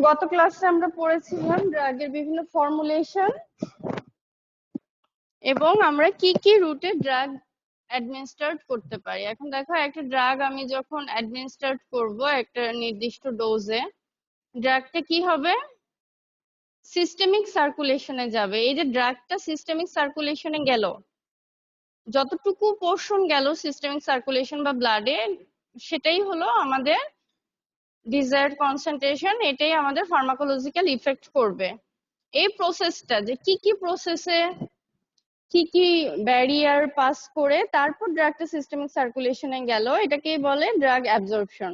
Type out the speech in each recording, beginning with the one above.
গত ক্লাসে আমরা পড়েছিলাম ড্রাগের বিভিন্ন ফর্মুলেশন এবং আমরা কি কি রুটে ড্রাগ অ্যাডমিনিস্টার করতে পারি। এখন দেখো, একটা ড্রাগ আমি যখন অ্যাডমিনিস্টার করব একটা নির্দিষ্ট ডোজে, ড্রাগটা কি হবে, সিস্টেমিক সার্কুলেশনে যাবে। এই যে ড্রাগটা সিস্টেমিক সার্কুলেশনে গেল, যতটুকু পোর্শন গেল সিস্টেমিক সার্কুলেশন বা ব্লাডে, সেটাই হলো আমাদের ডিজায়ার্ড কনসেন্ট্রেশন, এটাই আমাদের ফার্মাকোলজিক্যাল ইফেক্ট করবে। এই প্রসেসটা যে কি কি প্রসেসে কি কি ব্যারিয়ার পাস করে তারপর ড্রাগটা সিস্টেমিক সার্কুলেশনে গেল, এটাকেই বলে ড্রাগ অ্যাবজর্পশন।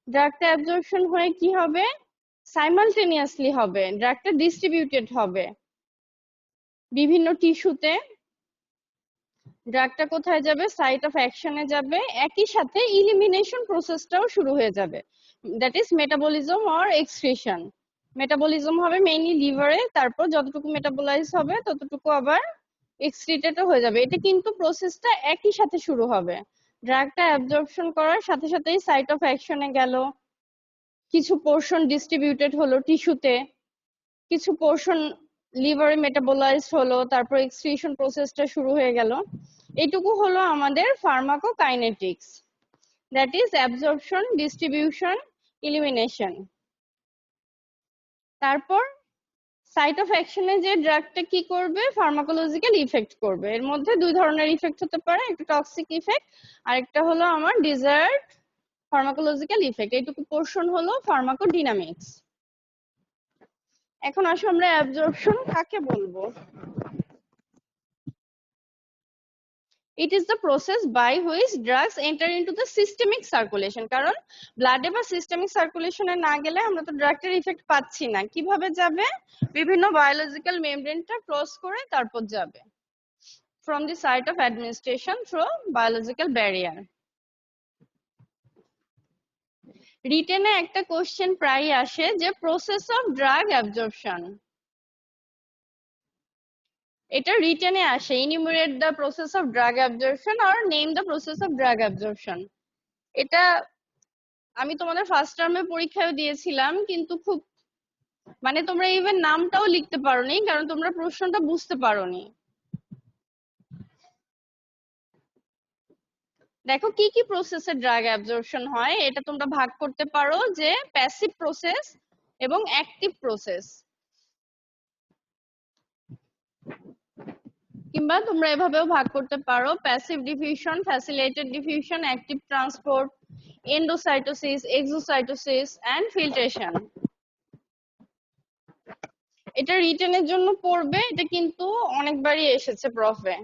ড্রাগটা অ্যাবজর্পশন হয়ে কি হবে, সাইমালটেনিয়াসলি হবে, ড্রাগটা ডিস্ট্রিবিউটেড হবে বিভিন্ন টিস্যুতে। ড্রাগটা কোথায় যাবে, সাইট অফ অ্যাকশনে যাবে, একই সাথে ইলিমিনেশন প্রসেসটাও শুরু হয়ে যাবে, that is metabolism or excretion. Metabolism হবে মেইনলি লিভারে, তারপর যতটুকু মেটাবলাইজ হবে ততটুকু আবার এক্সক্রিটেডও হয়ে যাবে। এটা কিন্তু প্রসেসটা একই সাথে শুরু হবে। ড্রাগটা অ্যাবজর্পশন করার সাথে সাথেই সাইট অফ অ্যাকশনে গেল, কিছু পোর্শন ডিস্ট্রিবিউটেড হলো টিস্যুতে, কিছু পোর্শন লিভারে মেটাবলাইজড হলো, তারপর এক্সক্রিশন প্রসেসটা শুরু হয়ে গেল। এইটুকু হলো আমাদের pharmacokinetics, that is absorption, distribution, elimination. তারপর সাইট অফ অ্যাকশনে যে ড্রাগটা কি করবে, ফার্মাকোলজিক্যাল ইফেক্ট করবে। এর মধ্যে দুই ধরনের ইফেক্ট হতে পারে, একটা টক্সিক ইফেক্ট আর একটা হলো আমার ডিজায়ার্ড ফার্মাকোলজিক্যাল ইফেক্ট। এইটুকু পোর্শন হলো ফার্মাকোডিনামিক্স। এখন আসো আমরা অ্যাবজর্পশন কাকে বলবো। It is the process by which drugs enter into the systemic circulation. কারণ ব্লাডে বা সিস্টেমিক সার্কুলেশনে না গেলে আমরা তো ড্রাগটার ইফেক্ট পাচ্ছি না। কিভাবে যাবে, বিভিন্ন বায়োলজিক্যাল মেমব্রেনটা ক্রস করে তারপর যাবে, from the site of administration through biological barrier. রিটেনে একটা কোশ্চেন প্রায় আসে যে প্রসেস অফ ড্রাগ অ্যাবজর্পশন, এটা রিটেনে আসে, enumerate the process of drug absorption or name the process of drug absorption. এটা আমি তোমাদের ফার্স্ট টার্মে পরীক্ষায় দিয়েছিলাম, কিন্তু খুব মানে তোমরা ইভেন নামটাও লিখতে পারোনি, কারণ তোমরা প্রশ্নটা বুঝতে পারোনি। দেখো কি কি প্রসেসে ড্রাগ অ্যাবজর্পশন হয়, এটা তোমরা ভাগ করতে পারো যে প্যাসিভ প্রসেস এবং অ্যাক্টিভ প্রসেস, কিংবা তোমরা এভাবেও ভাগ করতে পারো passive diffusion, facilitated diffusion, active transport, endocytosis, exocytosis and filtration. এটা রিটেনের জন্য পড়বে, এটা কিন্তু অনেকবারই এসেছে প্রফে,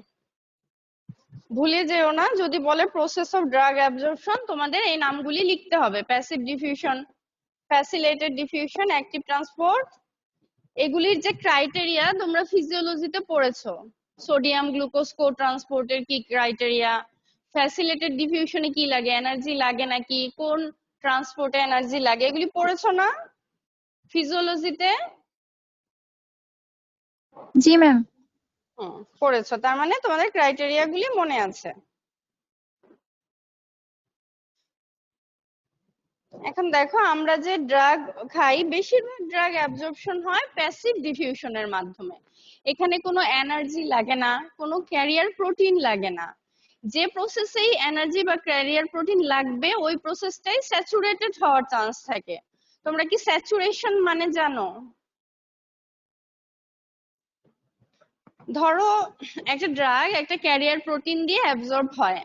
ভুলে যেও না। যদি বলে প্রসেস অফ ড্রাগ অ্যাবজর্পশন, তোমাদের এই নামগুলি লিখতে হবে, passive diffusion, facilitated diffusion, active transport. এগুলির যে ক্রাইটেরিয়া তোমরা ফিজিওলজিতে পড়েছো, সোডিয়াম গ্লুকোজ কো ট্রান্সপোর্টের কি ক্রাইটেরিয়া, ফ্যাসিলিটেটেড ডিফিউশনে কি লাগে, এনার্জি লাগে নাকি, কোন ট্রান্সপোর্টে এনার্জি লাগে, এগুলি পড়েছো না ফিজিওলজিতে? জি ম্যাম। পড়েছো, তার মানে তোমাদের ক্রাইটেরিয়া গুলি মনে আছে। এখন দেখো, আমরা যে ড্রাগ খাই বেশিরভাগ ড্রাগ অ্যাবজর্পশন হয় প্যাসিভ ডিফিউশনের মাধ্যমে। এখানে কোনো এনার্জি লাগে না, কোনো ক্যারিয়ার প্রোটিন লাগে না। যে প্রসেসেই এনার্জি বা ক্যারিয়ার প্রোটিন লাগবে ওই প্রসেসটাই স্যাচুরেটেড হওয়ার চান্স থাকে। তোমরা কি স্যাচুরেশন মানে জানো? ধরো একটা ড্রাগ একটা ক্যারিয়ার প্রোটিন দিয়ে অ্যাবজর্ব হয়,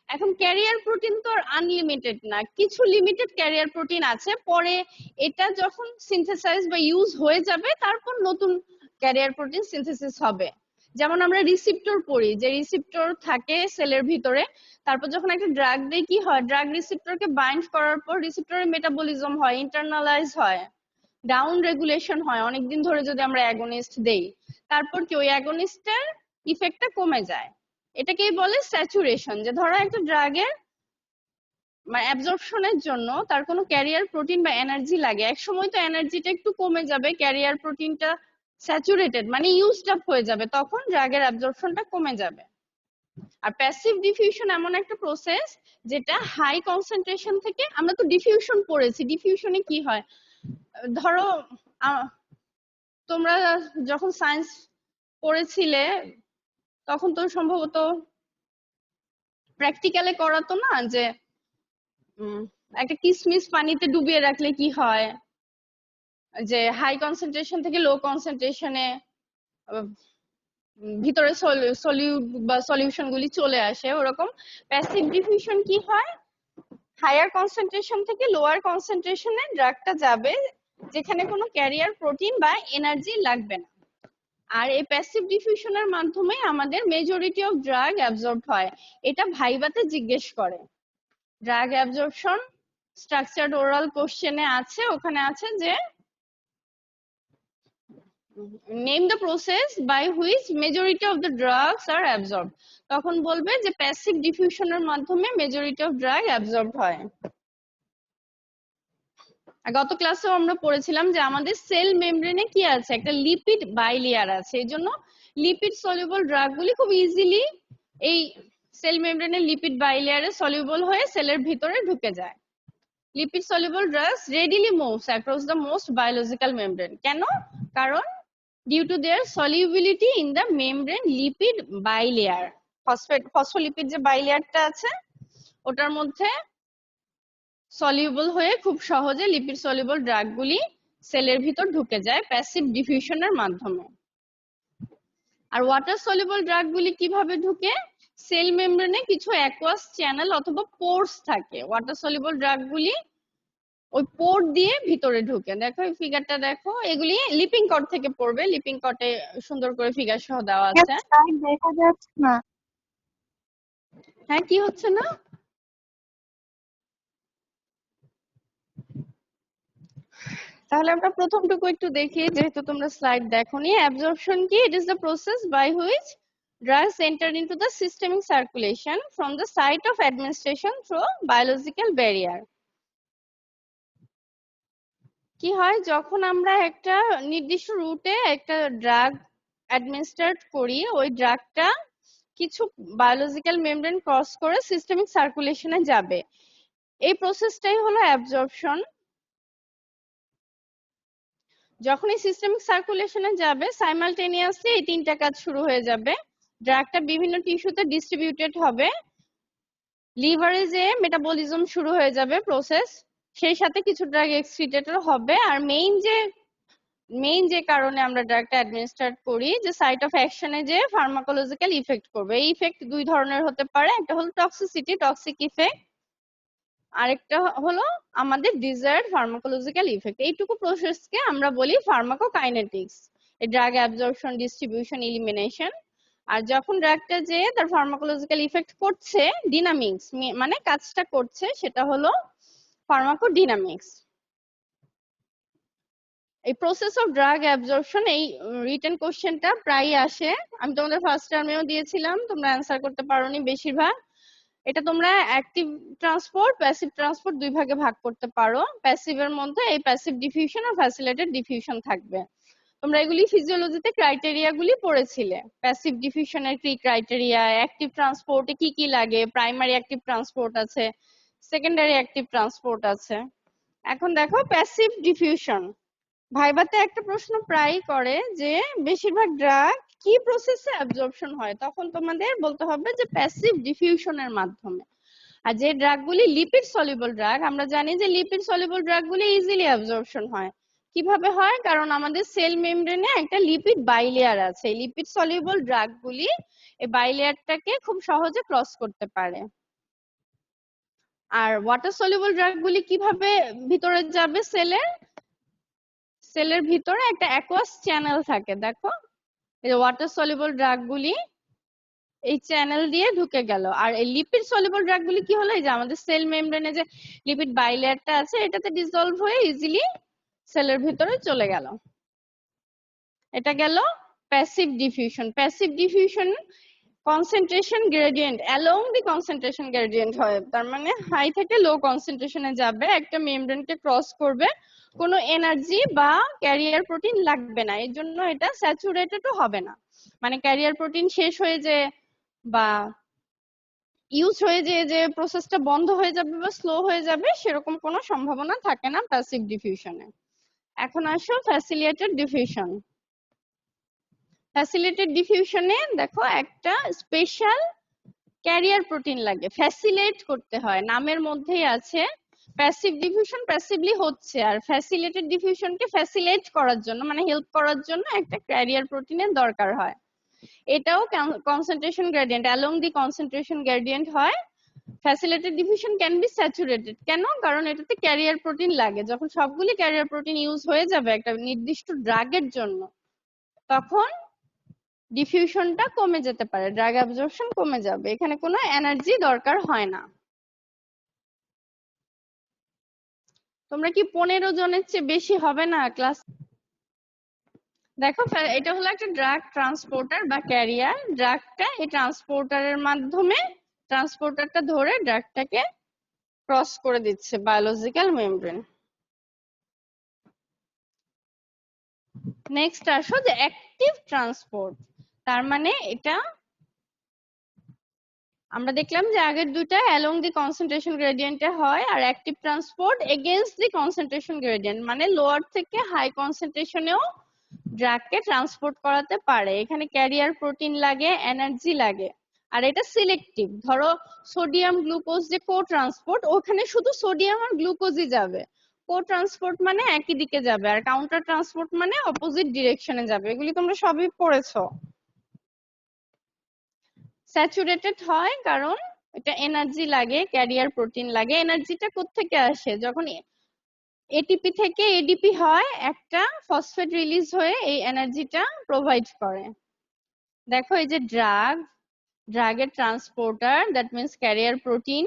এখন ক্যারিয়ার প্রোটিন তো আর আনলিমিটেড না, কিছু লিমিটেড ক্যারিয়ার প্রোটিন আছে, পরে এটা যখন সিনথেসাইজ বা ইউজ হয়ে যাবে তারপর নতুন ক্যারিয়ার প্রোটিন সিনথেসিস হবে। যেমন আমরা রিসিপ্টর পড়ি, যে রিসিপ্টর থাকে সেলের ভিতরে, তারপর যখন একটা ড্রাগ দেয় কি হয়, ড্রাগ রিসিপ্টরকে বাইন্ড করার পর রিসিপ্টরের মেটাবলিজম হয়, ইন্টারনালাইজ হয়, ডাউন রেগুলেশন হয় অনেকদিন ধরে যদি আমরা অ্যাগনিস্ট দেই, তারপর কি ওই অ্যাগনিস্টের ইফেক্টটা কমে যায়। এটাকেই বলে স্যাচুরেশন। যে ধরো একটা ড্রাগের মানে অ্যাবজর্পশনের জন্য তার কোনো ক্যারিয়ার প্রোটিন বা এনার্জি লাগে, এক সময় তো এনার্জিটা একটু কমে যাবে, ক্যারিয়ার প্রোটিনটা স্যাচুরেটেড মানে ইউজড আপ হয়ে যাবে, তখন ড্রাগের অ্যাবজর্পশনটা কমে যাবে। আর প্যাসিভ ডিফিউশন এমন একটা প্রসেস যেটা হাই কনসেন্ট্রেশন থেকে, আমরা তো ডিফিউশন পড়েছি, ডিফিউশনে কি হয়, ধরো তোমরা যখন সায়েন্স পড়েছিলে তখন তো সম্ভবত প্র্যাকটিক্যালে করাতো না যে একটা কিসমিস পানিতে ডুবিয়ে রাখলে কি হয়, যে হাই কনসেন্ট্রেশন থেকে লো কনসেন্ট্রেশনে ভিতরে সলিউট বা সলিউশন গুলি চলে আসে। ওরকম প্যাসিভ ডিফিউশন কি হয়, হায়ার কনসেন্ট্রেশন থেকে লোয়ার কনসেন্ট্রেশনে ড্রাগটা যাবে যেখানে কোনো ক্যারিয়ার প্রোটিন বা এনার্জি লাগবে না। আর এই প্যাসিভ ডিফিউশনের মাধ্যমে আমাদের মেজরিটি অফ ড্রাগ অ্যাবজর্ব হয়। এটা ভাইভাতে জিজ্ঞেস করে। ড্রাগ অ্যাবজর্পশন স্ট্রাকচার্ড ওরাল কোশ্চেনে আছে, ওখানে আছে যে name the process by which majority of the drugs are absorb. তখন বলবে যে প্যাসিভ ডিফিউশনের মাধ্যমে মেজরিটি অফ ড্রাগ অ্যাবজর্ব হয়। গত ক্লাসেও আমরা পড়েছিলাম যে আমাদের সেল মেমব্রেনে কি আছে, একটা লিপিড বাইলেয়ার আছে। এই জন্য লিপিড সলিউবল ড্রাগ গুলি খুব ইজিলি এই সেল মেমব্রেনের লিপিড বাইলেয়ারে সলিউবল হয়ে সেলের ভিতরে ঢুকে যায়। Lipid soluble drugs readily moves across the most biological membrane. কেন? কারণ due to their solubility in the membrane lipid bilayer. Phospholipid যে বাইলেয়ারটা আছে ওটার মধ্যে সলিউবল হয়ে খুব সহজে লিপিড সলিউবল ড্রাগগুলি সেলের ভিতর ঢুকে যায় প্যাসিভ ডিফিউশনের মাধ্যমে। আর ওয়াটার সলিউবল ড্রাগগুলি কিভাবে ঢুকে? সেল মেমব্রেনে কিছু অ্যাকুয়াস চ্যানেল অথবা পোর্স থাকে। ওয়াটার সলিউবল ড্রাগগুলি ওই পোর দিয়ে ভিতরে ঢুকে। দেখো এই ফিগারটা দেখো, এগুলি লিপিং কট থেকে পড়বে, লিপিং কটে সুন্দর করে ফিগার সহ দেওয়া আছে। দেখা যাচ্ছে না। হ্যাঁ, কি হচ্ছে না? তাহলে আমরা প্রথমটুকু একটু দেখি, যেহেতু তোমরা স্লাইড দেখোনি। অ্যাবজর্পশন কি? It is the process by which drugs enter into the systemic circulation from the site of administration through biological barrier. কি হয়, যখন আমরা একটা নির্দিষ্ট রুটে একটা ড্রাগ অ্যাডমিনিস্ট্রেট করি, ওই ড্রাগটা কিছু বায়োলজিক্যাল মেমব্রেন ক্রস করে সিস্টেমিক সার্কুলেশনে যাবে। এই প্রসেসটাই হলো অ্যাবজর্পশন। যখন এই সিস্টেমিক সার্কুলেশনে যাবে সাইমালটেনিয়াসলি এই তিনটা কাজ শুরু হয়ে যাবে। ড্রাগটা বিভিন্ন টিস্যুতে ডিস্ট্রিবিউটেড হবে, লিভারে যে মেটাবলিজম শুরু হয়ে যাবে প্রসেস, সেই সাথে কিছু ড্রাগ এক্সক্রিটেটর হবে। আর মেইন যে কারণে আমরা ড্রাগটা অ্যাডমিনিস্ট্রেট করি, যে সাইট অফ অ্যাকশনে যে ফার্মাকোলজিক্যাল ইফেক্ট করবে। এই ইফেক্ট দুই ধরনের হতে পারে, একটা হলো টক্সিসিটি, টক্সিক ইফেক্ট, আরেকটা হলো আমাদের ডিজায়ার্ড ফার্মাকোলজিক্যাল ইফেক্ট। এইটুকু প্রসেসকে আমরা বলি ফার্মাকোকাইনেটিক্স, এই ড্রাগ অ্যাবজর্পশন, ডিস্ট্রিবিউশন, এলিমিনেশন। আর যখন ড্রাগটা যে তার ফার্মাকোলজিক্যাল ইফেক্ট করছে, ডিনামিক্স মানে কাজটা করছে, সেটা হলো ফার্মাকোডিনামিক্স। এই প্রসেস অফ ড্রাগ অ্যাবজর্পশন, এই রিটেন কোশ্চেনটা প্রায় আসে। আমি তোমাদের ফার্স্ট টার্মেও দিয়েছিলাম, তোমরা অ্যান্সার করতে পারোনি বেশিরভাগ। এটা তোমরা অ্যাক্টিভ ট্রান্সপোর্ট, প্যাসিভ ট্রান্সপোর্ট দুই ভাগে ভাগ করতে পারো। প্যাসিভের মধ্যে এই প্যাসিভ ডিফিউশন আর ফ্যাসিলেটেড ডিফিউশন থাকবে। তোমরা এগুলি ফিজিওলজিতে ক্রাইটেরিয়া গুলি পড়েছিলে। প্যাসিভ ডিফিউশনের কি ক্রাইটেরিয়া, অ্যাক্টিভ ট্রান্সপোর্টে কি কি লাগে, প্রাইমারি অ্যাক্টিভ ট্রান্সপোর্ট আছে, সেকেন্ডারি অ্যাক্টিভ ট্রান্সপোর্ট আছে। এখন দেখো প্যাসিভ ডিফিউশন, ভাইভাতে একটা প্রশ্ন প্রায় করে যে বেশিরভাগ ড্রাগ কি প্রসেসে অ্যাবজর্পশন হয়, তখন তোমাদের বলতে হবে যে প্যাসিভ ডিফিউশনের মাধ্যমে। আর যে ড্রাগগুলি লিপিড সলিউবল ড্রাগ, আমরা জানি যে লিপিড সলিউবল ড্রাগগুলি ইজিলি অ্যাবজর্পশন হয়। কিভাবে হয়? কারণ আমাদের সেল মেমব্রেনে একটা লিপিড বাইলেয়ার আছে। এই লিপিড সলিউবল ড্রাগগুলি এই বাইলেয়ারটাকে খুব সহজে ক্রস করতে পারে। আর ওয়াটার সলিউবল ড্রাগগুলি কিভাবে ভিতরে যাবে? সেলের ভিতরে একটা অ্যাকুয়াস চ্যানেল থাকে। দেখো এই যে ওয়াটার সলিউবল ড্রাগগুলি এই চ্যানেল দিয়ে ঢুকে গেল। আর এই লিপিড সলিউবল ড্রাগগুলি কি হলো, এই যে আমাদের সেল মেমব্রেনে যে লিপিড বাইলেয়ারটা আছে এটাতে ডিসলভ হয়ে ইজিলি সেলের ভিতরে চলে গেল। এটা গেল passive diffusion. Passive diffusion concentration gradient along the concentration gradient হয়, তার মানে হাই থেকে লো কনসেন্ট্রেশনে যাবে, একটা মেমব্রেনকে ক্রস করবে, কোনো এনার্জি বা ক্যারিয়ার প্রোটিন লাগবে না, এর জন্য এটা স্যাচুরেটেডও হবে না। মানে ক্যারিয়ার প্রোটিন শেষ হয়ে যে বা ইউজ হয়ে যে প্রসেসটা বন্ধ হয়ে যাবে বা স্লো হয়ে যাবে, সেরকম কোনো সম্ভাবনা থাকে না প্যাসিভ ডিফিউশনে। এখন আসো ফ্যাসিলিটেটেড ডিফিউশন। ফ্যাসিলিটেটেড ডিফিউশনে দেখো একটা স্পেশাল ক্যারিয়ার প্রোটিন লাগে, ফ্যাসিলেট করতে হয়, নামের মধ্যেই আছে। প্যাসিভ ডিফিউশন প্যাসিভলি হচ্ছে, আর ফ্যাসিলিটেটেড ডিফিউশনকে ফ্যাসিলেট করার জন্য মানে হেল্প করার জন্য একটা ক্যারিয়ার প্রোটিনের দরকার হয়। এটাও concentration gradient along the concentration gradient হয়। Facilitated diffusion can be saturated, কেন? কারণ এটাতে ক্যারিয়ার প্রোটিন লাগে। যখন সবগুলি ক্যারিয়ার প্রোটিন ইউজ হয়ে যাবে একটা নির্দিষ্ট ড্রাগের জন্য, তখন ডিফিউশনটা কমে যেতে পারে, ড্রাগ অ্যাবজর্পশন কমে যাবে, এখানে কোনো এনার্জি দরকার হয় না। তোমরা কি 15 জনের চেয়ে বেশি হবে না ক্লাস? দেখো এটা হলো একটা ড্রাগ ট্রান্সপোর্টার বা ক্যারিয়ার। ড্রাগটা এই ট্রান্সপোর্টারের মাধ্যমে, ট্রান্সপোর্টারটা ধরে ড্রাগটাকে ক্রস করে দিচ্ছে বায়োলজিক্যাল মেমব্রেন। নেক্সট আসো যে অ্যাক্টিভ ট্রান্সপোর্ট। তার মানে এটা আমরা দেখলাম যে আগের দুইটা অ্যালং দি কনসেন্ট্রেশন গ্রেডিয়েন্টে হয়, আর অ্যাক্টিভ ট্রান্সপোর্ট এগেইনস্ট দি কনসেন্ট্রেশন গ্রেডিয়েন্ট, মানে লোয়ার থেকে হাই কনসেন্ট্রেশনেও ড্রাগকে ট্রান্সপোর্ট করাতে পারে। এখানে ক্যারিয়ার প্রোটিন লাগে, এনার্জি লাগে, আর এটা সিলেক্টিভ। ধরো সোডিয়াম গ্লুকোজ যে কো ট্রান্সপোর্ট, ওখানে শুধু সোডিয়াম আর গ্লুকোজই যাবে। কো ট্রান্সপোর্ট মানে একই দিকে যাবে, আর কাউন্টার ট্রান্সপোর্ট মানে অপোজিট ডিরেকশনে যাবে। এগুলি তোমরা সবই পড়েছো। স্যাচুরেটেড হয় কারণ এটা এনার্জি লাগে, ক্যারিয়ার প্রোটিন লাগে। এনার্জিটা কোত্থেকে আসে? যখন এটিপি থেকে এডিপি হয়, একটা ফসফেট রিলিজ হয়ে এই এনার্জিটা প্রোভাইড করে। দেখো এই যে ড্রাগের transporter, that means carrier protein,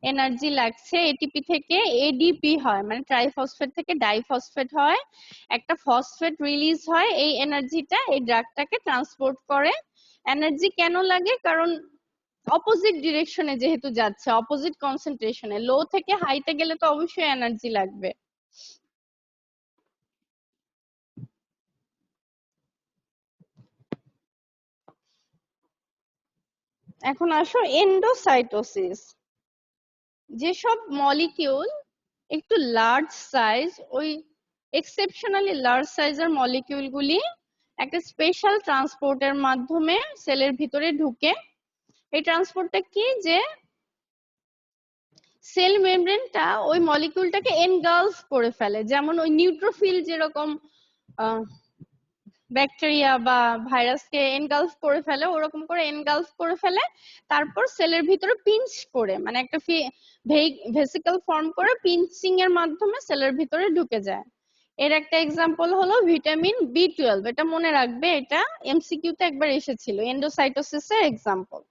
energy লাগছে, এটিপি থেকে এডিপি হয়, মানে ট্রাইফসফেট থেকে ডাইফসফেট হয়, একটা ফসফেট রিলিজ হয়, এই এনার্জিটা এই ড্রাগটাকে ট্রান্সপোর্ট করে। এনার্জি কেন লাগে? কারণ অপোজিট ডিরেকশনে যেহেতু যাচ্ছে, অপোজিট কনসেন্ট্রেশনে, লো থেকে হাইতে গেলে তো অবশ্যই এনার্জি লাগবে। এখন আসো এন্ডোসাইটোসিস। যেসব মলিকিউল একটু লার্জ সাইজ, ওই এক্সেপশনালি লার্জ সাইজের মলিকিউল গুলি একটা স্পেশাল ট্রান্সপোর্টের মাধ্যমে সেলের ভিতরে ঢুকে। এই ট্রান্সপোর্টটা কি? যে সেল মেমব্রেনটা ওই মলিকিউলটাকে এনগালফ করে ফেলে, যেমন ওই নিউট্রোফিল যেরকম ব্যাকটেরিয়া বা ভাইরাসকে এনগালফ করে ফেলে, ওরকম করে এনগালফ করে ফেলে। তারপর সেলের ভিতরে পিঞ্চ করে, মানে একটা ভেসিকল ফর্ম করে পিঞ্চিং এর মাধ্যমে সেলের ভিতরে ঢুকে যায়। এর একটা এক্সাম্পল হলো ভিটামিন বি12। এটা মনে রাখবে, এটা এমসিকিউ তে একবার এসেছিল, এন্ডোসাইটোসিসের এক্সাম্পল।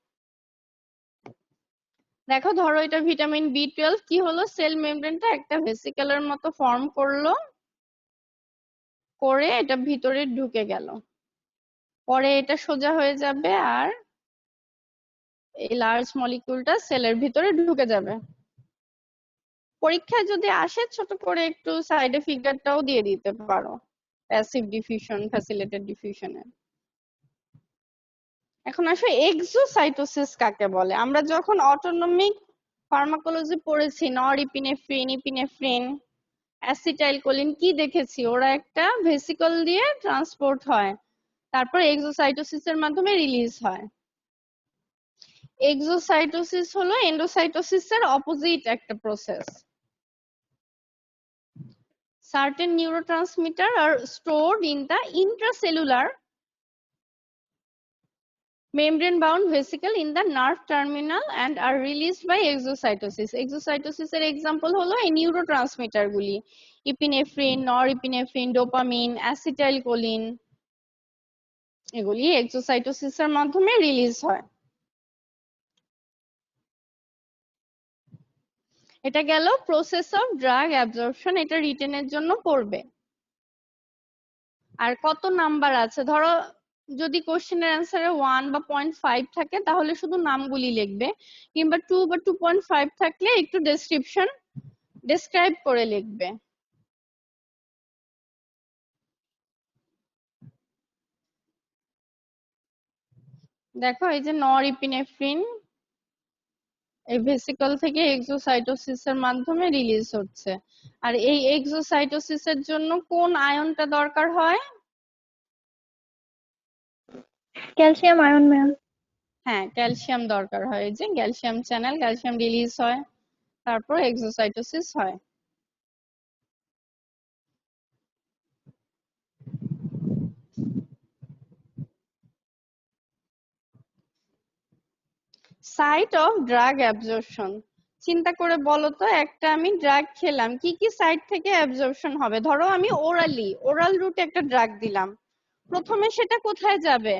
দেখো ধরো এটা ভিটামিন বি12, কি হলো? সেল মেমব্রেনটা একটা ভেসিকলের মতো ফর্ম করলো, করে এটা ভিতরে ঢুকে গেল, পরে এটা সোজা হয়ে যাবে আর এই লার্জ মলিকিউলটা সেলের ভিতরে ঢুকে যাবে। পরীক্ষায় যদি আসে ছোট করে একটু সাইডে ফিগারটাও দিয়ে দিতে পারো প্যাসিভ ডিফিউশন, ফ্যাসিলিটেটেড ডিফিউশনের। এখন আসো এক্সোসাইটোসিস কাকে বলে? আমরা যখন অটোনমিক ফার্মাকোলজি পড়েছি, নরইপিনেফ্রিন, ইপিনেফ্রিন, অ্যাসিটাইলকোলিন, কি দেখেছি? ওরা একটা ভেসিকল দিয়ে ট্রান্সপোর্ট হয়, তারপর এক্সোসাইটোসিসের মাধ্যমে রিলিজ হয়। এক্সোসাইটোসিস হলো এন্ডোসাইটোসিসের অপোজিট একটা process. Certain neurotransmitters are stored in the intracellular membrane-bound vesicle in the nerve terminal and are released by exocytosis. Exocytosis এর example হলো এই নিউরোট্রান্সমিটার গুলি, ইপিনেফ্রিন, নরইপিনেফ্রিন, ডোপামিন, অ্যাসিটাইলকোলিন, এগুলি এক্সোসাইটোসিস এর মাধ্যমে রিলিজ হয়। এটা গেল প্রসেস অফ ড্রাগ অ্যাবজর্পশন, এটা রিটেনের জন্য পড়বে। আর কত নাম্বার আছে? ধরো যদি কোশ্চেনের অ্যান্সারে 1 বা 0.5 থাকে তাহলে শুধু নামগুলি লিখবে, কিংবা 2 বা 2.5 থাকলে একটু ডেসক্রাইব করে লিখবে। দেখো এই যে নরইপিনেফ্রিন, এই ভেসিকল থেকে এক্সোসাইটোসিসের মাধ্যমে রিলিজ হচ্ছে। আর এই এক্সোসাইটোসিসের জন্য কোন আয়নটা দরকার হয়? Calcium ion ma'am. হ্যাঁ, ক্যালসিয়াম দরকার হয়। এই যে ক্যালসিয়াম চ্যানেল, ক্যালসিয়াম রিলিজ হয়, তারপর এক্সোসাইটোসিস হয়। Site of drug absorption. চিন্তা করে বলো তো, একটা আমি ড্রাগ খেলাম, কি কি সাইট থেকে অ্যাবজর্পশন হবে? ধরো আমি ওরাল রুটে একটা ড্রাগ দিলাম, প্রথমে সেটা কোথায় যাবে?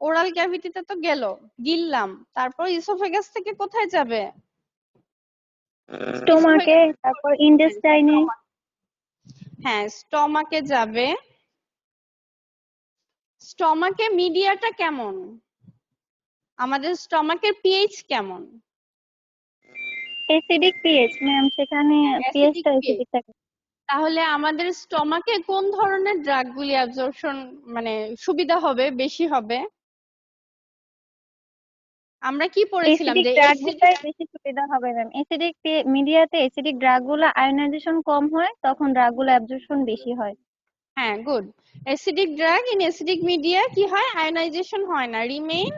ওরাল ক্যাভিটিতে তো গেল, গিললাম, তারপর ইসোফেগাস থেকে কোথায় যাবে? স্টোমাকে, তারপর ইন্টেস্টাইনে। হ্যাঁ, স্টমাকে যাবে। স্টমাকে মিডিয়াটা কেমন? আমাদের স্টমাকের পিএইচ কেমন? অ্যাসিডিক পিএইচ ম্যাম, সেখানে অ্যাসিডিক পিএইচটা পিএইচ। অ্যাসিডিক থাকে। তাহলে আমাদের স্টমাকে কোন ধরনের ড্রাগগুলি অ্যাবজর্পশন মানে সুবিধা হবে, বেশি হবে? আমরা কি পড়েছিলাম অ্যাসিডিক যে ড্রাগ অ্যাসিডিক। গুলাই বেশি সুবিধা হবে ম্যাম। অ্যাসিডিক মিডিয়াতে অ্যাসিডিক ড্রাগ গুলো আয়োনাইজেশন কম হয়, তখন ড্রাগ গুলো অ্যাবজর্পশন বেশি হয়। হ্যাঁ, good. Acidic drug in acidic media কি হয়? আয়োনাইজেশন হয় না, রিমেইন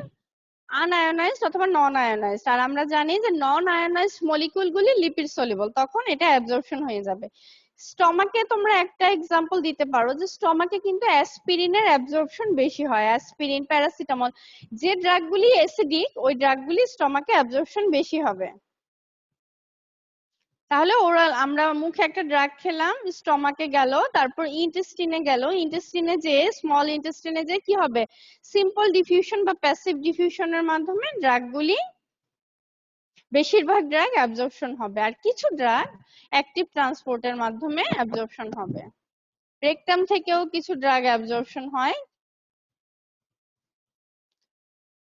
আনআয়োনাইজড অথবা নন আয়োনাইজড। আর আমরা জানি যে নন আয়োনাইজড মলিকিউল গুলি লিপিড সলিবল, তখন এটা অ্যাবজর্পশন হয়ে যাবে। স্টমাকে তোমরা একটা এক্সাম্পল দিতে পারো যে স্টমাকে কিন্তু অ্যাসপিরিনের অ্যাবজর্পশন বেশি হয়, অ্যাসপিরিন, প্যারাসিটামল, যে ড্রাগগুলি অ্যাসিডিক ওই ড্রাগগুলি স্টমাকে অ্যাবজর্পশন বেশি হবে। তাহলে ওরাল, আমরা মুখে একটা ড্রাগ খেলাম, স্টমাকে গেল, তারপর ইন্টেস্টিনে গেল, ইন্টেস্টিনে যে স্মল ইন্টেস্টিনে যে কি হবে? সিম্পল ডিফিউশন বা প্যাসিভ ডিফিউশনের মাধ্যমে ড্রাগগুলি, বেশিরভাগ ড্রাগ অ্যাবজর্পশন হবে, আর কিছু ড্রাগ অ্যাক্টিভ ট্রান্সপোর্টের মাধ্যমে অ্যাবজর্পশন হবে। রেকটাম থেকেও কিছু ড্রাগ অ্যাবজর্পশন হয়।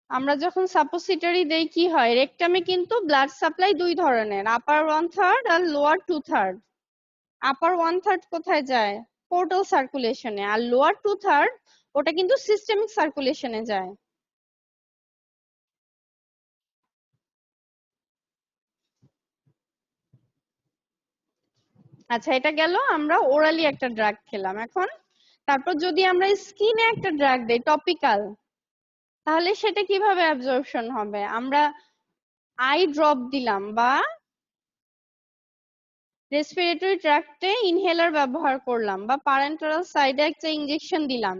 আমরা যখন সাপোসিটরি দেই কি হয়? রেকটামে কিন্তু ব্লাড সাপ্লাই দুই ধরনের, আপার 1/3 আর লোয়ার 2/3। আপার 1/3 কোথায় যায়? পোর্টাল সার্কুলেশনে। আর লোয়ার 2/3 ওটা কিন্তু সিস্টেমিক সার্কুলেশনে যায়। আচ্ছা, এটা গেল আমরা ওরালি একটা ড্রাগ খেলাম। এখন তারপর যদি আমরা স্কিনে একটা ড্রাগ দেই টপিক্যাল, তাহলে সেটা কিভাবে অ্যাবজর্পশন হবে? আমরা আই ড্রপ দিলাম বা রেসপিরেটরি ট্র্যাক্টে ইনহেলার ব্যবহার করলাম বা প্যারেন্টারাল সাইডে একটা ইনজেকশন দিলাম।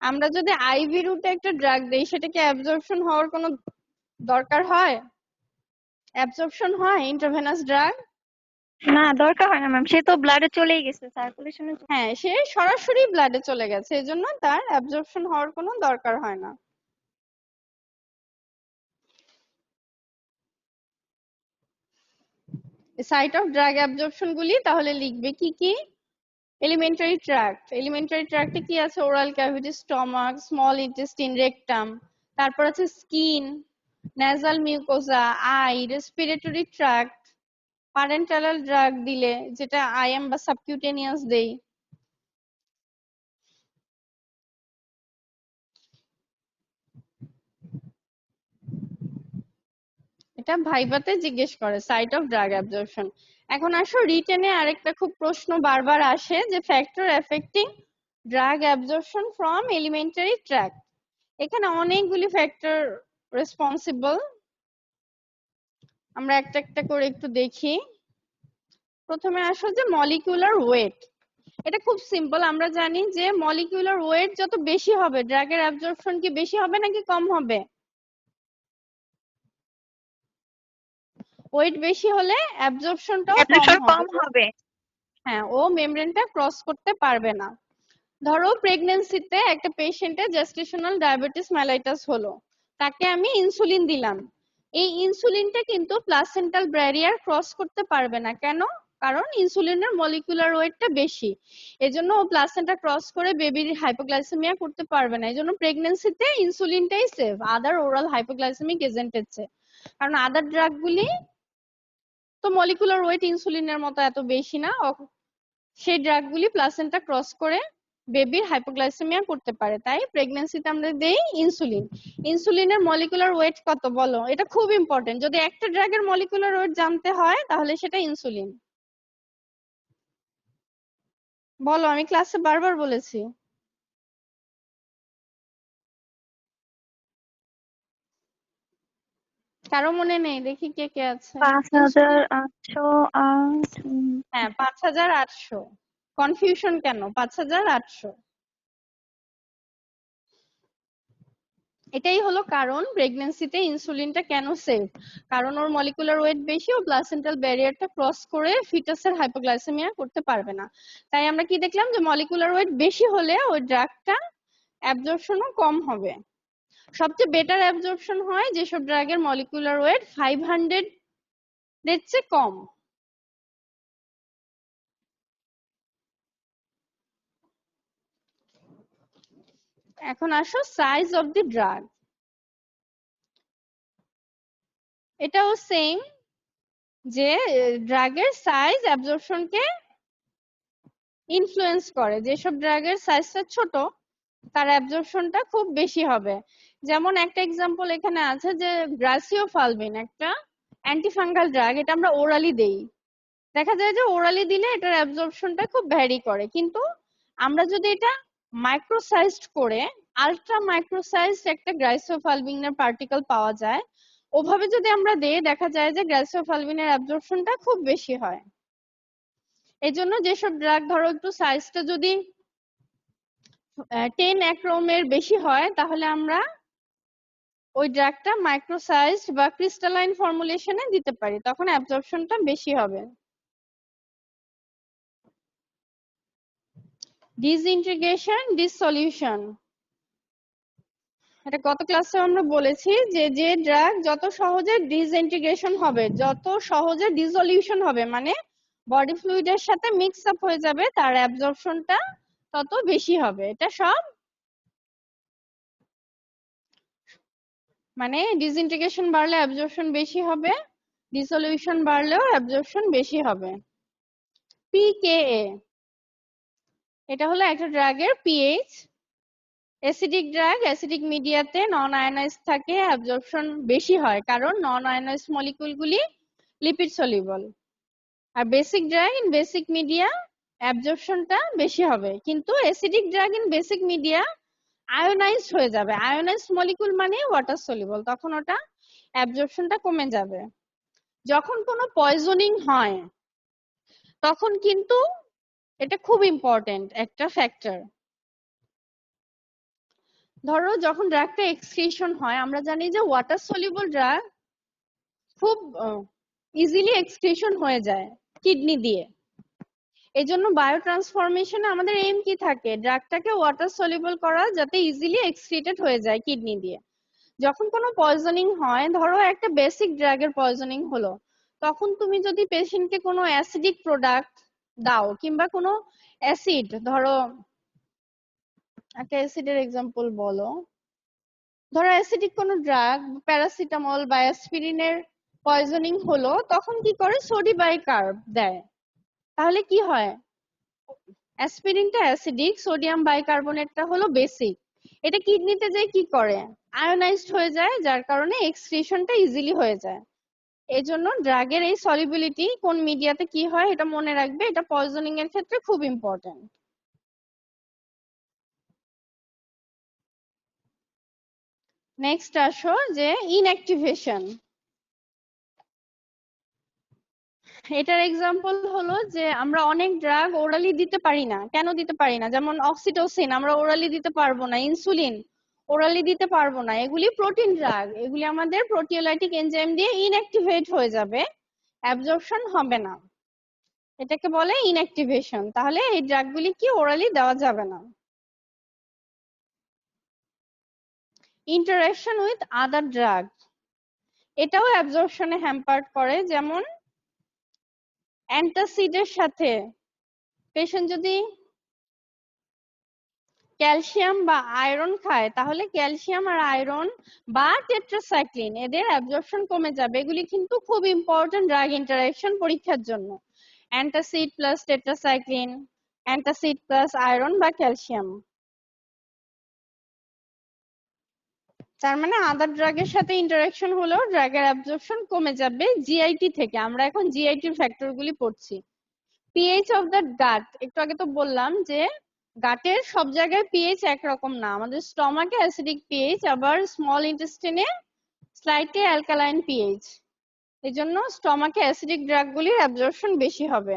আমরা যদি আইভি রুটে একটা ড্রাগ দেই, সেটা কি অ্যাবজর্পশন হওয়ার কোনো দরকার হয়? অ্যাবজর্পশন হয় ইন্ট্রাভেনাস ড্রাগ? না, দরকার হয় না ম্যাম, সে তো ব্লাডে চলেই গেছে, সার্কুলেশনে। হ্যাঁ, সে সরাসরি ব্লাডে চলে গেছে, এজন্য তার অ্যাবজর্পশন হওয়ার কোনো দরকার হয় না। সাইট অফ ড্রাগ অ্যাবজর্পশন গুলি তাহলে লিখবে কি কি? এলিমেন্টারি ট্র্যাক্ট, এলিমেন্টারি ট্র্যাক্টে কি আছে? Oral cavity, stomach, small intestine, rectum. তারপর আছে skin, nasal mucosa, eye, respiratory tract. Parenteral drug দিলে, যেটা আইএম বা সাবকিউটেনিয়াস দেই। এটা ভাইভাতে জিজ্ঞেস করে সাইট অফ ড্রাগ অ্যাবজর্পশন। এখন আসো রিটেনে আরেকটা খুব প্রশ্ন বারবার আসে যে factor affecting drug absorption from elementary tract. এখানে অনেকগুলি ফ্যাক্টর রেসপন্সিবল, আমরা একটা একটা করে একটু দেখি। প্রথমে আসো যে মলিকিউলার ওয়েট। এটা খুব সিম্পল, আমরা জানি যে মলিকিউলার ওয়েট যত বেশি হবে ড্রাগের অ্যাবজর্পশন কি বেশি হবে নাকি কম হবে? ওয়েট বেশি হলে অ্যাবজর্পশনটাও কম অ্যাবজর্পশন হবে। কম হবে। হ্যাঁ, ও মেমব্রেনটা ক্রস করতে পারবে না। ধরো প্রেগন্যান্সিতে একটা পেশেন্টের জেস্টেশনাল ডায়াবেটিস মেলাইটাস হলো, তাকে আমি ইনসুলিন দিলাম। এই ইনসুলিনটা কিন্তু প্লাসেন্টাল ব্যারিয়ার ক্রস করতে পারবে না। কেন? কারণ ইনসুলিনের মলিকুলার ওয়েটটা বেশি, এজন্য ও প্লাসেন্টা ক্রস করে বেবির হাইপোগ্লাইসেমিয়া করতে পারবে না। এজন্য প্রেগন্যান্সিতে ইনসুলিনটাই সেফ আদার ওরাল হাইপোগ্লাইসেমিক এজেন্টের চেয়ে। কারণ আদার ড্রাগগুলি তো মলিকুলার ওয়েট ইনসুলিনের মতো এত বেশি না, সেই ড্রাগগুলি প্লাসেন্টা ক্রস করে বেবির হাইপোগ্লাইসেমিয়া করতে পারে, তাই প্রেগন্যান্সিতে আমরা দেই ইনসুলিন। ইনসুলিনের মলিকুলার ওয়েট কত বলো, এটা খুব ইম্পর্টেন্ট। যদি একটা ড্রাগের মলিকুলার ওয়েট জানতে হয় তাহলে সেটা ইনসুলিন। বলো, আমি ক্লাসে বারবার বলেছি। কারো মনে নেই? দেখি কে কে আছে। 5808। হ্যাঁ, 5800। কনফিউশন কেন? 5800। এটাই হলো কারণ প্রেগন্যান্সিতে ইনসুলিনটা কেন সেফ, কারণ ওর মলিকুলার ওয়েট বেশি, ও প্লাসেন্টাল ব্যারিয়ারটা ক্রস করে ফিটাসের হাইপোগ্লাইসেমিয়া করতে পারবে না। তাই আমরা কি দেখলাম, যে মলিকুলার ওয়েট বেশি হলে ওই ড্রাগটা অ্যাবজর্পশনও কম হবে। সবচেয়ে বেটার অ্যাবজর্পশন হয় যেসব ড্রাগের মলিকুলার ওয়েট 500 এর চেয়ে কম। এখন আসো সাইজ অফ দি ড্রাগ। এটাও সেম, যে ড্রাগের সাইজ অ্যাবজর্পশনকে ইনফ্লুয়েন্স করে। যেসব ড্রাগের সাইজটা ছোট তার অ্যাবজর্পশনটা খুব বেশি হবে। যেমন একটা এক্সাম্পল এখানে আছে, যে গ্রাসিওফালভিন একটা অ্যান্টিফাঙ্গাল ড্রাগ, এটা আমরা ওরালি দেই। দেখা যায় যে ওরালি দিলে এটার অ্যাবজর্পশনটা খুব ভ্যারি করে, কিন্তু আমরা যদি এটা মাইক্রোসাইজড করে, আলট্রা মাইক্রোসাইজড একটা গ্রাইসোফালভিনের পার্টিকেল পাওয়া যায়, ওভাবে যদি আমরা দেই দেখা যায় যে গ্রাইসোফালভিনের অ্যাবজর্পশনটা খুব বেশি হয়। এই জন্য যেসব ড্রাগ ধরো একটু সাইজটা যদি 10 অ্যাক্রোমের বেশি হয়, তাহলে আমরা ওই ড্রাগটা মাইক্রোসাইজড বা ক্রিস্টালাইন ফর্মুলেশনে দিতে পারি, তখন অ্যাবজর্পশনটা বেশি হবে। ডিসইন্টিগ্রেশন, ডিসসলিউশন, এটা গত ক্লাসে আমরা বলেছি যে যে ড্রাগ যত সহজে ডিসইন্টিগ্রেশন হবে, যত সহজে ডিসলিউশন হবে, মানে বডি ফ্লুইডের সাথে মিক্স আপ হয়ে যাবে, তার অ্যাবজর্পশনটা তত বেশি হবে। এটা সব মানে ডিসইন্টিগ্রেশন বাড়লে অ্যাবজর্পশন বেশি হবে, ডিসলিউশন বাড়লেও অ্যাবজর্পশন বেশি হবে। পিকেএ, এটা হলো একটা ড্রাগের পিএইচ। অ্যাসিডিক ড্রাগ অ্যাসিডিক মিডিয়াতে নন আয়নাইজড থাকে, অ্যাবজর্পশন বেশি হয়, কারণ নন আয়নাইজড মলিকুলগুলি লিপিড সলিউবল। আর basic drug in basic media অ্যাবজর্পশনটা বেশি হবে, কিন্তু acidic drug in basic media ionized হয়ে যাবে। আয়োনাইজড মলিকুল মানে ওয়াটার সলিউবল, তখন ওটা অ্যাবজর্পশনটা কমে যাবে। যখন কোনো পয়জনিং হয় তখন কিন্তু এটা খুব ইম্পর্টেন্ট একটা ফ্যাক্টর। ধরো যখন ড্রাগটা এক্সক্রিশন হয়, আমরা জানি যে ওয়াটার সলিউবল ড্রাগ খুব ইজিলি এক্সক্রিশন হয়ে যায় কিডনি দিয়ে। এই জন্য বায়ো ট্রান্সফরমেশনে আমাদের এম কি থাকে, ড্রাগটাকে ওয়াটার সলিউবল করা, যাতে ইজিলি এক্সক্রিটেড হয়ে যায় কিডনি দিয়ে। যখন কোনো পয়জনিং হয়, ধরো একটা বেসিক ড্রাগের পয়জনিং হলো, তখন তুমি যদি পেশেন্টকে কোনো অ্যাসিডিক প্রোডাক্ট দাও, কিংবা কোনো অ্যাসিড, ধরো একটা অ্যাসিডের এক্সাম্পল বলো, ধরো অ্যাসিডিক কোনো ড্রাগ, প্যারাসিটামল বা অ্যাসপিরিনের পয়জনিং হলো, তখন কি করে সোডি বাইকার্ব দেয়। তাহলে কি হয়, অ্যাসপিরিনটা অ্যাসিডিক, সোডিয়াম বাইকার্বনেটটা হলো বেসিক। এটা কিডনিতে যে কি করে, আয়োনাইজড হয়ে যায়, যার কারণে এক্সক্রিশনটা ইজিলি হয়ে যায়। এই জন্য ড্রাগের এই সলিবিলিটি কোন মিডিয়াতে কি হয় এটা মনে রাখবে, এটা পয়জনিং এর ক্ষেত্রে খুব ইম্পর্টেন্ট। নেক্সট আসো যে ইনঅ্যাক্টিভেশন। এটার এক্সাম্পল হলো যে আমরা অনেক ড্রাগ ওরালি দিতে পারি না। কেন দিতে পারি না? যেমন অক্সিটোসিন আমরা ওরালি দিতে পারবো না, ইনসুলিন ওরালি দিতে পারবো না। এগুলি প্রোটিন ড্রাগ, এগুলি আমাদের প্রোটিওলাইটিক এনজাইম দিয়ে ইনঅ্যাক্টিভেট হয়ে যাবে, অ্যাবজর্পশন হবে না। এটাকে বলে ইনঅ্যাক্টিভেশন। তাহলে এই ড্রাগগুলি কি ওরালি দেওয়া যাবে না। ইন্টারঅ্যাকশন উইথ আদার ড্রাগ, এটাও অ্যাবজর্পশনে হ্যাম্পার করে। যেমন অ্যান্টাসিডের সাথে পেশেন্ট যদি ক্যালসিয়াম বা আয়রন খায়, তাহলে ক্যালসিয়াম আর আয়রন বা টেট্রাসাইক্লিন এদের অ্যাবজর্পশন কমে যাবে। এগুলি কিন্তু খুব ইম্পর্টেন্ট ড্রাগ ইন্টারঅ্যাকশন পরীক্ষার জন্য। Antacid plus tetracycline, antacid plus iron বা ক্যালসিয়াম। তার মানে আদার ড্রাগের সাথে ইন্টারাকশন হলেও ড্রাগের অ্যাবজর্পশন কমে যাবে জিআইটি থেকে। আমরা এখন জিআইটির ফ্যাক্টর গুলি পড়ছি। পিএইচ অফ দ্য গাট, একটু আগে তো বললাম যে গাটের সব জায়গায় পিএইচ একরকম না। আমাদের স্টমাকে অ্যাসিডিক পিএইচ, আবার স্মল ইন্টেস্টিনে স্লাইটলি অ্যালকালাইন পিএইচ। এই জন্য স্টমাকে অ্যাসিডিক ড্রাগগুলির অ্যাবজর্পশন বেশি হবে।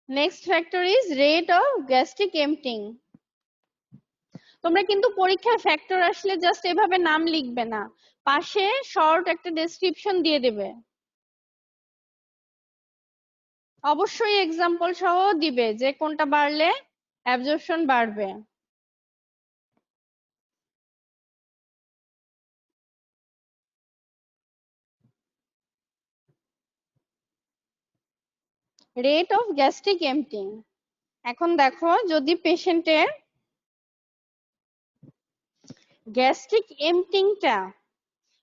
Next factor is rate of gastric emptying. তোমরা কিন্তু পরীক্ষায় ফ্যাক্টর আসলে জাস্ট এভাবে নাম লিখবে না, পাশে শর্ট একটা ডেসক্রিপশন দিয়ে দেবে। অবশ্যই এক্সাম্পল সহ দিবে যে কোনটা বাড়লে অ্যাবজর্পশন বাড়বে। Rate of gastric emptying. এখন দেখো যদি পেশেন্টের গ্যাস্ট্রিক এমপ্টিংটা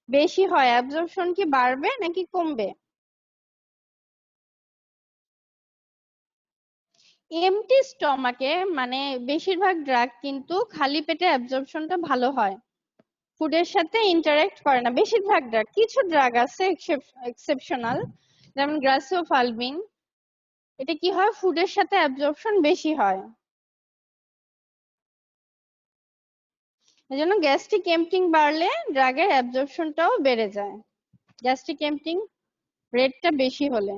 বেশি হয়, অ্যাবজর্পশন কি বাড়বে নাকি কমবে? এমটি স্টমাকে মানে বেশিরভাগ ড্রাগ কিন্তু খালি পেটে অ্যাবজর্পশনটা ভালো হয়, ফুডের সাথে ইন্টারঅ্যাক্ট করে না বেশিরভাগ ড্রাগ। কিছু ড্রাগ আছে এক্সেপশনাল, যেমন গ্রাসিওফালভিন, এটা কি হয় ফুডের সাথে অ্যাবজর্পশন বেশি হয়। এজন্য গ্যাস্ট্রিক এমপ্টিং বাড়লে ড্রাগের অ্যাবজর্পশনটাও বেড়ে যায়, গ্যাস্ট্রিক এমপ্টিং রেটটা বেশি হলে।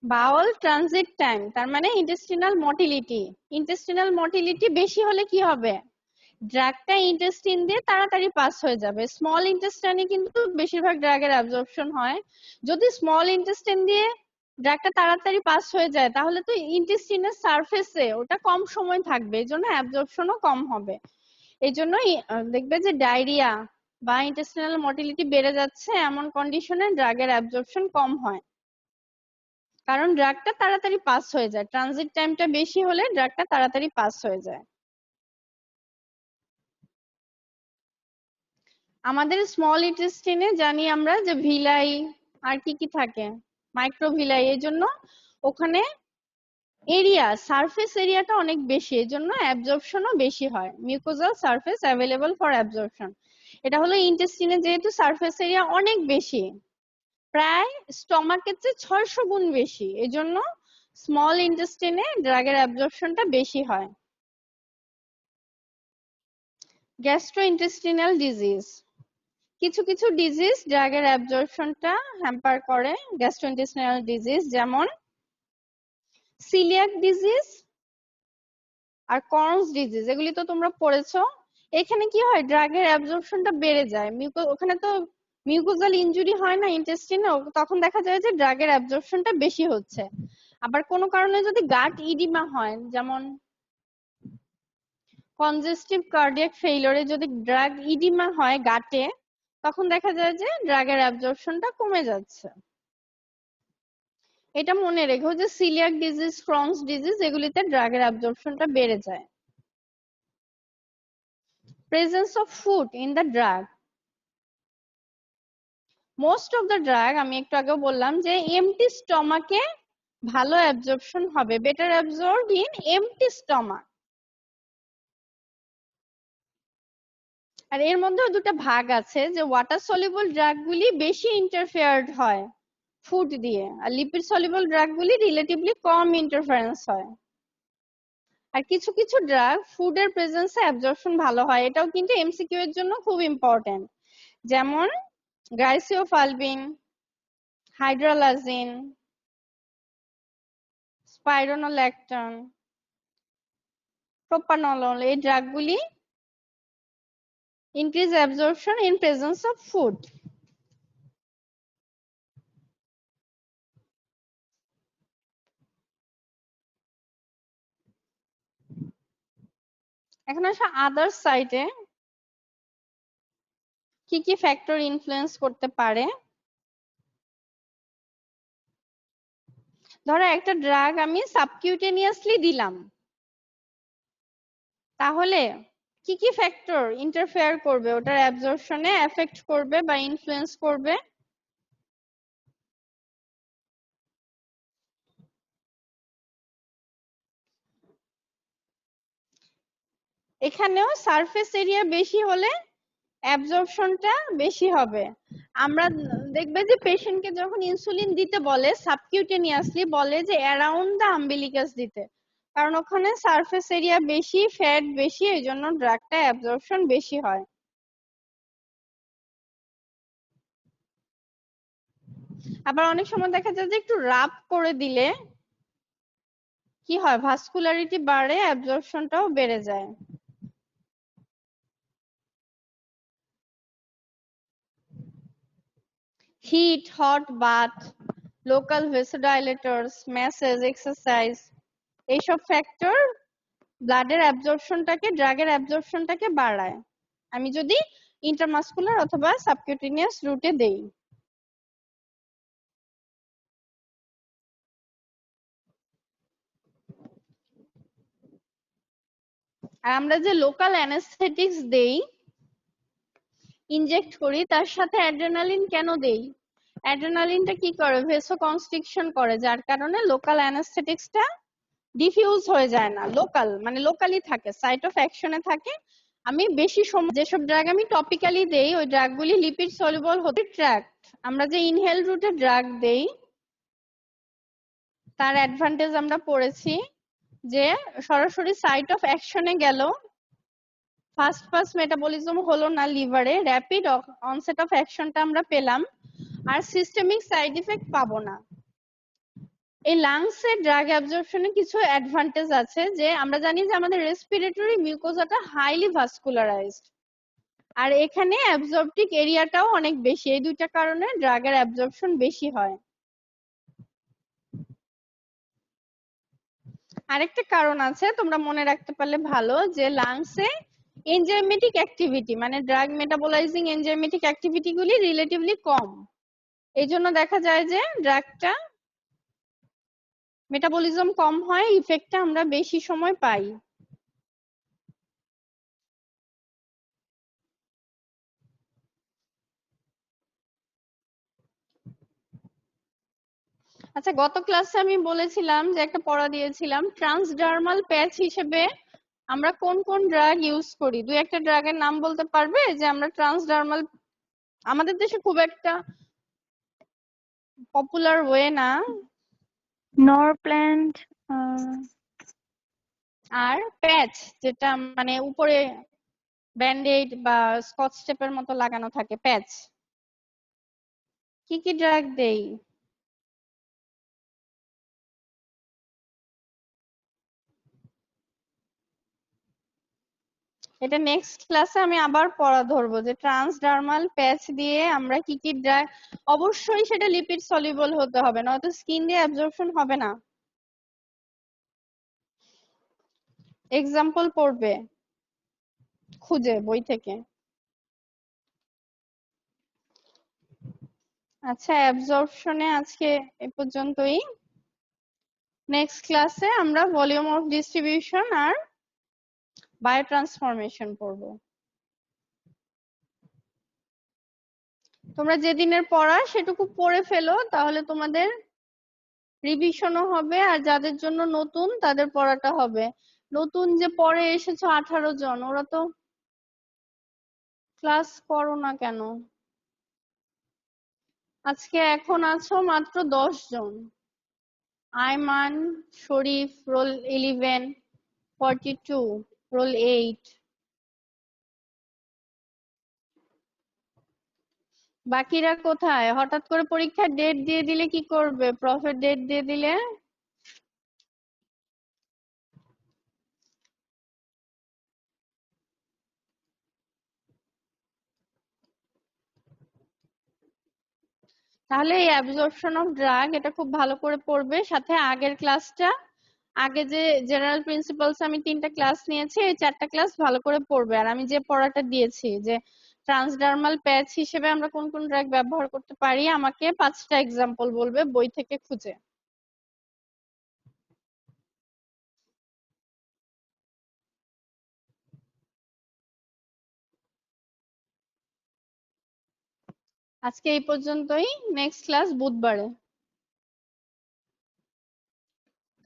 বাউল ট্রানজিট টাইম, তার মানে ইন্টেস্টিনাল মোটিলিটি। ইন্টেস্টিনাল মোটিলিটি বেশি হলে কি হবে? ড্রাগটা ইন্টেস্টিন দিয়ে তাড়াতাড়ি পাস হয়ে যাবে। স্মল ইন্টেস্টাইনে কিন্তু বেশিরভাগ ড্রাগের অ্যাবজর্পশন হয়। যদি স্মল ইন্টেস্টাইন দিয়ে ড্রাগটা তাড়াতাড়ি পাস হয়ে যায় তাহলে তো ইন্টেস্টিনের সারফেসে ওটা কম সময় থাকবে, এই জন্য অ্যাবজর্পশনও কম হবে। এই জন্যই দেখবে যে ডায়রিয়া বা ইন্টেস্টিনাল মোটিলিটি বেড়ে যাচ্ছে, এমন কন্ডিশনে ড্রাগের অ্যাবজর্পশন কম হয়, কারণ ড্রাগটা তাড়াতাড়ি পাস হয়ে যায়। ট্রানজিট টাইমটা বেশি হলে ড্রাগটা তাড়াতাড়ি পাস হয়ে যায়। আমাদের স্মল ইন্টেস্টিনে জানি আমরা যে ভিলাই আর কি কি থাকে, মাইক্রোভিলাই, এই জন্য ওখানে এরিয়া, সারফেস এরিয়াটা অনেক বেশি, এই জন্য অ্যাবজর্পশনও বেশি হয়। Mucosal surface available for absorption, এটা হলো ইন্টেস্টিনে যেহেতু সারফেস এরিয়া অনেক বেশি, প্রায় স্টমাকের চেয়ে 600 গুণ বেশি, এই জন্য স্মল ইন্টেস্টিনে ড্রাগের অ্যাবজর্পশনটা বেশি হয়। গ্যাস্ট্রোইন্টেস্টিনাল ডিজিজ, কিছু কিছু ডিজিজ ড্রাগের অ্যাবজর্পশনটা হ্যাম্পার করে। গ্যাস্ট্রোইন্টেস্টিনাল ডিজিজ যেমন সিলিয়াক ডিজিজ আর কর্নস ডিজিজ, এগুলি তো তোমরা পড়েছো। এখানে কি হয় ড্রাগের অ্যাবজর্পশনটা বেড়ে যায়, ওখানে তো মিউকোজাল ইনজুরি হয় না ইন্টেস্টিনে, তখন দেখা যায় যে ড্রাগের অ্যাবজর্পশনটা বেশি হচ্ছে। আবার কোনো কারণে যদি গাট ইডিমা হয়, যেমন কনজেস্টিভ কার্ডিয়াক ফেইলিওরে যদি ড্রাগ ইডিমা হয় গাটে, তখন দেখা যায় যে ড্রাগের অ্যাবজর্পশনটা কমে যাচ্ছে। এটা মনে রেখো যে সিলিয়াক ডিজিজ, ক্রনস ডিজিজ, এগুলিতে ড্রাগের অ্যাবজর্পশনটা বেড়ে যায়। Presence of food in the drug, most of the drug, আমি একটু আগেও বললাম যে এমটি স্টমাকে ভালো অ্যাবজর্পশন হবে, better absorb in empty stomach. আর এর মধ্যেও দুটো ভাগ আছে, যে ওয়াটার সলিউবল ড্রাগ গুলি বেশি ইন্টারফেয়ার্ড হয় ফুড দিয়ে, আর লিপিড সলিউবল ড্রাগ গুলি রিলেটিভলি কম ইন্টারফারেন্স হয়। আর কিছু কিছু ড্রাগ ফুডের প্রেজেন্সে অ্যাবজর্পশন ভালো হয়, এটাও কিন্তু এমসিকিউ এর জন্য খুব ইম্পর্টেন্ট, যেমন গ্লাইসিওফালভিন, হাইড্রালাজিন, স্পাইরোনোল্যাকটন, প্রোপানল, এই ড্রাগগুলি increase absorption in presence of food. এখন আসা আদার সাইডে কি কি ফ্যাক্টর ইনফ্লুয়েন্স করতে পারে। ধরো একটা ড্রাগ আমি সাবকিউটেনিয়াসলি দিলাম, তাহলে কি কি ফ্যাক্টর ইন্টারফেয়ার করবে ওটার অ্যাবজর্পশনে, এফেক্ট করবে বা ইনফ্লুয়েন্স করবে? এখানেও সারফেস এরিয়া বেশি হলে অ্যাবজর্পশনটা বেশি হবে। আমরা দেখবে যে পেশেন্টকে যখন ইনসুলিন দিতে বলে সাবকিউটেনিয়াসলি বলে যে অ্যারাউন্ড দা আম্বিলিকাস দিতে, কারণ ওখানে সারফেস এরিয়া বেশি, ফ্যাট বেশি, এই জন্য ড্রাগটা অ্যাবজর্পশন বেশি হয়। আবার অনেক সময় দেখা যায় যে একটু রাব করে দিলে কি হয়, ভাস্কুলারিটি বাড়ে, অ্যাবজর্পশনটাও বেড়ে যায়। Heat, hot bath, local vasodilators, massage, exercise, এইসব ফ্যাক্টর ব্লাডের অ্যাবজর্পশনটাকে, ড্রাগের অ্যাবজর্পশনটাকে বাড়ায়, আমি যদি ইন্ট্রামাসকুলার অথবা সাবকিউটেনিয়াস রুটে দেই। আর আমরা যে লোকাল অ্যানেস্থেটিক্স দেই, ইনজেক্ট করি, তার সাথে অ্যাড্রেনালিন কেন দেই? অ্যাড্রেনালিনটা কি করে, ভেসোকনস্ট্রিকশন করে, যার কারণে লোকাল অ্যানেস্থেটিক্সটা ডিফিউজ হয়ে যায় না, লোকাল মানে লোকালি থাকে, সাইট অফ অ্যাকশনে থাকে। আমি বেশি সময় যেসব ড্রাগ আমি টপিক্যালি দেই ওই ড্রাগগুলি লিপিড সলিউবল হতে ট্র্যাক্ট। আমরা যে ইনহেল রুটে ড্রাগ দেই তার অ্যাডভান্টেজ আমরা পড়েছি, যে সরাসরি সাইট অফ অ্যাকশনে গেল, ফাস্ট মেটাবলিজম হলো না লিভারে, র্যাপিড অনসেট অফ অ্যাকশনটা আমরা পেলাম, আর সিস্টেমিক সাইড ইফেক্ট পাবো না। এই লাংসে ড্রাগ অ্যাবজর্পশনে কিছু অ্যাডভান্টেজ আছে, যে আমরা জানি যে আমাদের রেসপিরেটরি মিউকোজাটা হাইলি ভাস্কুলারাইজড, আর এখানে অ্যাবজর্পটিক এরিয়াটাও অনেক বেশি, এই দুইটা কারণে ড্রাগের অ্যাবজর্পশন বেশি হয়। আরেকটা কারণ আছে, তোমরা মনে রাখতে পারলে ভালো, যে লাংসে এনজাইমেটিক অ্যাক্টিভিটি মানে ড্রাগ মেটাবলাইজিং এনজাইমেটিক অ্যাক্টিভিটি গুলি রিলেটিভলি কম, এই জন্য দেখা যায় যে ড্রাগটা মেটাবলিজম কম হয়, ইফেক্টটা আমরা বেশি সময় পাই। আচ্ছা, গত ক্লাসে আমি বলেছিলাম যে একটা পড়া দিয়েছিলাম, ট্রান্সডার্মাল প্যাচ হিসেবে আমরা কোন কোন ড্রাগ ইউজ করি, দুই একটা ড্রাগের নাম বলতে পারবে যে আমরা ট্রান্সডার্মাল, আমাদের দেশে খুব একটা পপুলার ওয়ে না। নরপ্ল্যান্ট, আর প্যাচ যেটা মানে উপরে ব্যান্ডেড বা স্কচ টেপের মতো লাগানো থাকে, প্যাচ। কি কি ড্রাগ দেই? এটা নেক্সট ক্লাসে আমি আবার পড়া ধরবো, যে ট্রান্সডার্মাল প্যাচ দিয়ে আমরা কি কি ড্রাগ, অবশ্যই সেটা লিপিড সলিউবল হতে হবে, নয়তো স্কিন দিয়ে অ্যাবজর্পশন হবে না। এক্সাম্পল পড়বে খুঁজে বই থেকে। আচ্ছা, অ্যাবজর্পশনে আজকে এ পর্যন্তই। নেক্সট ক্লাসে আমরা ভলিউম অফ ডিস্ট্রিবিউশন আর বায়োট্রান্সফরমেশন পড়বো। তোমরা যেদিনের পড়া সেটুকু পড়ে ফেলো, তাহলে তোমাদের রিভিশনও হবে, আর যাদের জন্য নতুন তাদের পড়াটা হবে। নতুন যে পড়ে এসেছো 18 জন, ওরা তো ক্লাস করো না কেন? আজকে এখন আছো মাত্র 10 জন, আয়মান, শরীফ রোল 11, 42 রোল 8, বাকিরা কোথায়? হঠাৎ করে পরীক্ষার ডেট দিয়ে দিলে কি করবে? প্রফেট ডেট দিয়ে দিলে তাহলে এই অ্যাবজর্পশন অফ ড্রাগ এটা খুব ভালো করে পড়বে, সাথে আগের ক্লাসটা, আগে যে জেনারেল প্রিন্সিপালস আমি 3টা ক্লাস নিয়েছি, এই 4টা ক্লাস ভালো করে পড়বে। আর আমি যে পড়াটা দিয়েছি যে ট্রান্সডার্মাল প্যাচ হিসেবে আমরা কোন কোন ড্রাগ ব্যবহার করতে পারি, আমাকে 5টা এক্সাম্পল বলবে বই থেকে খুঁজে। আজকে এই পর্যন্তই, নেক্সট ক্লাস বুধবারে।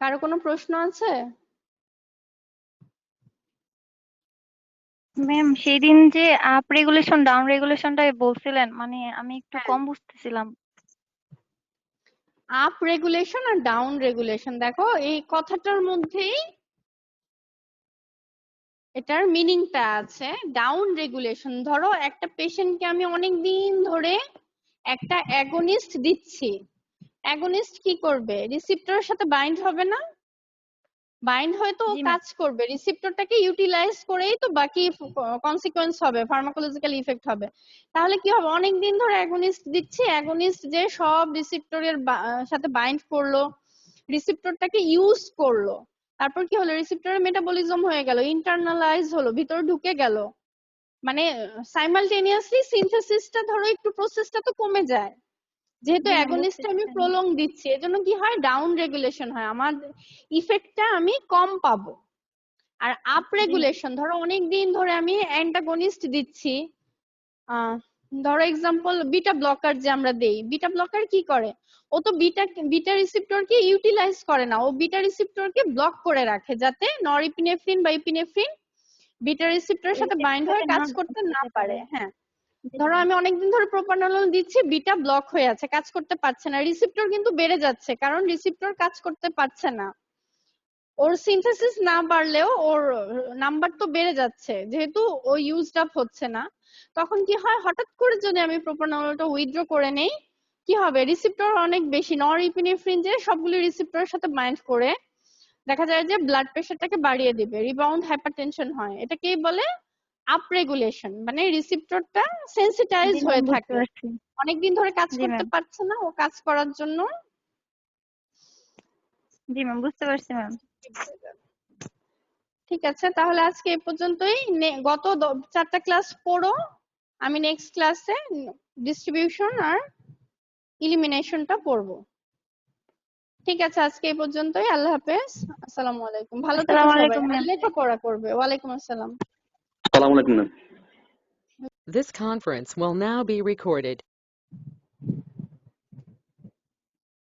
কারো কোনো প্রশ্ন আছে? ম্যাম সেদিন যে আপ রেগুলেশন ডাউন রেগুলেশনটা বলছিলেন, মানে আমি একটু হ্যাঁ, কম বুঝতেছিলাম। আপ রেগুলেশন আর ডাউন রেগুলেশন, দেখো এই কথাটার মধ্যেই এটার মিনিংটা আছে। ডাউন রেগুলেশন, ধরো একটা পেশেন্টকে আমি অনেক দিন ধরে একটা অ্যাগনিস্ট দিচ্ছি, অ্যাগনিস্ট কি করবে, রিসিপ্টরের সাথে বাইন্ড হবে না, বাইন্ড হয়ে তো ও জি ম্যাম। কাজ করবে, রিসিপ্টরটাকে ইউটিলাইজ করেই তো বাকি কনসিকোয়েন্স হবে, ফার্মাকোলজিক্যাল ইফেক্ট হবে। তাহলে কি হবে, অনেক দিন ধরে অ্যাগনিস্ট দিচ্ছি, অ্যাগনিস্ট যে সব রিসিপ্টরের সাথে বাইন্ড করলো, রিসিপ্টরটাকে ইউজ করলো, তারপর কি হলো, রিসিপ্টরের মেটাবলিজম হয়ে গেল, ইন্টারনালাইজ হলো, ভিতরে ঢুকে গেল, মানে সাইমালটেনিয়াসলি সিনথেসিসটা ধরো একটু প্রসেসটা তো কমে যায়, যেহেতু জি ম্যাম, বুঝতে অ্যাগনিস্ট আমি পারছি। প্রলং দিচ্ছি, এজন্য কি হয়, ডাউন রেগুলেশন হয়, আমার ইফেক্টটা আমি কম পাবো। আর আপ জি ম্যাম। রেগুলেশন, ধরো অনেক দিন ধরে আমি অ্যান্টাগনিস্ট দিচ্ছি, আহ ধরো এক্সাম্পল বিটা ব্লকার যে আমরা দেই, বিটা ব্লকার কি করে, ও তো বিটা বিটা রিসিপ্টরকে ইউটিলাইজ করে না, ও বিটা রিসিপ্টরকে ব্লক করে রাখে যাতে নরইপিনেফ্রিন বা ইপিনেফ্রিন বিটা রিসিপ্টরের সাথে বাইন্ড হয়ে রিসেপ্টরে না কাজ করতে না যেতে পারে। পারে। হ্যাঁ, জি ধরো ম্যাম। আমি অনেকদিন ধরে প্রোপানল দিচ্ছি, বিটা ব্লক হয়ে আছে, কাজ করতে পারছে না, রিসিপ্টর কিন্তু বেড়ে যাচ্ছে, কারণ রিসিপ্টর কাজ করতে পারছে না, ওর সিনথেসিস না বাড়লেও ওর নাম্বার তো বেড়ে যাচ্ছে, যেহেতু ও ইউজড আপ হচ্ছে না। তখন কি হয়, হঠাৎ করে যদি আমি প্রোপানলটা উইথড্র করে নেই, কি হবে, রিসিপ্টর অনেক বেশি নরইপিনেফ্রিন যে সবগুলো রিসিপ্টরের সাথে বাইন্ড করে দেখা যায় যে ব্লাড প্রেশারটাকে বাড়িয়ে দিবে, রিবাউন্ড হাইপারটেনশন হয়, এটাকেই বলে আপ রেগুলেশন, মানে রিসিপ্টরটা সেন্সিটাইজ জি ম্যাম, হয়ে বুঝতে থাকে, পারছি। অনেকদিন ধরে কাজ জি করতে ম্যাম। পারছে না, ও কাজ করার জন্য। জি ম্যাম, বুঝতে পারছি ম্যাম। ঠিক আছে, তাহলে আজকে এই পর্যন্তই, গত 4টা ক্লাস পড়ো, আমি নেক্সট ক্লাসে ডিস্ট্রিবিউশন আর ইলিমিনেশনটা পড়বো। ঠিক আছে, আজকে এই পর্যন্তই, আল্লাহ হাফেজ, আসসালামু আলাইকুম, ভালো থেকো আসসালামু সবাই, আলাইকুম আর ম্যাম। লেখাপড়া করবে, ওয়ালাইকুম আসসালাম। আসসালামু আলাইকুম ma'am. This conference will now be recorded.